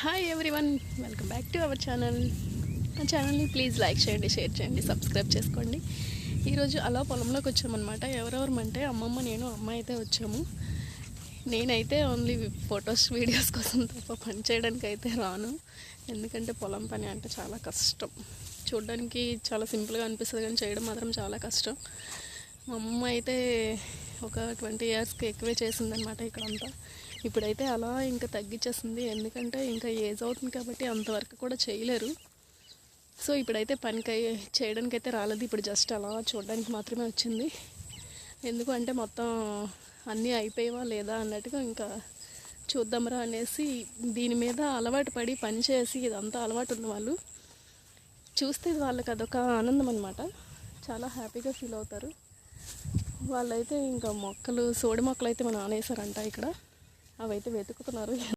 Hi everyone, welcome back to our channel. మా ఛానల్ని please like చేయండి, షేర్ చేయండి, సబ్స్క్రైబ్ చేసుకోండి. ఈరోజు అలా పొలంలోకి వచ్చామన్నమాట. ఎవరెవరమంటే అమ్మమ్మ, నేను, అమ్మ అయితే వచ్చాము. నేనైతే ఓన్లీ ఫొటోస్ వీడియోస్ కోసం తప్ప పని చేయడానికి అయితే రాను. ఎందుకంటే పొలం పని అంటే చాలా కష్టం. చూడడానికి చాలా సింపుల్గా అనిపిస్తుంది కానీ చేయడం మాత్రం చాలా కష్టం. మా అమ్మ అయితే ఒక 20 ఇయర్స్కి ఎక్కువే చేసిందనమాట ఇక్కడంతా. ఇప్పుడైతే అలా ఇంకా తగ్గించేస్తుంది, ఎందుకంటే ఇంకా ఏజ్ అవుతుంది కాబట్టి అంతవరకు కూడా చేయలేరు. సో ఇప్పుడైతే పనికి చేయడానికైతే రాలేదు. ఇప్పుడు జస్ట్ అలా చూడడానికి మాత్రమే వచ్చింది. ఎందుకు అంటే మొత్తం అన్నీ అయిపోయావా లేదా అన్నట్టుగా ఇంకా చూద్దాంరా అనేసి దీని మీద అలవాటు పడి పని చేసి ఇదంతా అలవాటు ఉన్న వాళ్ళు చూస్తే వాళ్ళకి అదొక ఆనందం అనమాట. చాలా హ్యాపీగా ఫీల్ అవుతారు వాళ్ళైతే. ఇంకా మొక్కలు, సోడి మొక్కలు అయితే మా నాన్న వేసారంట ఇక్కడ. అవైతే వెతుకుతున్నారు.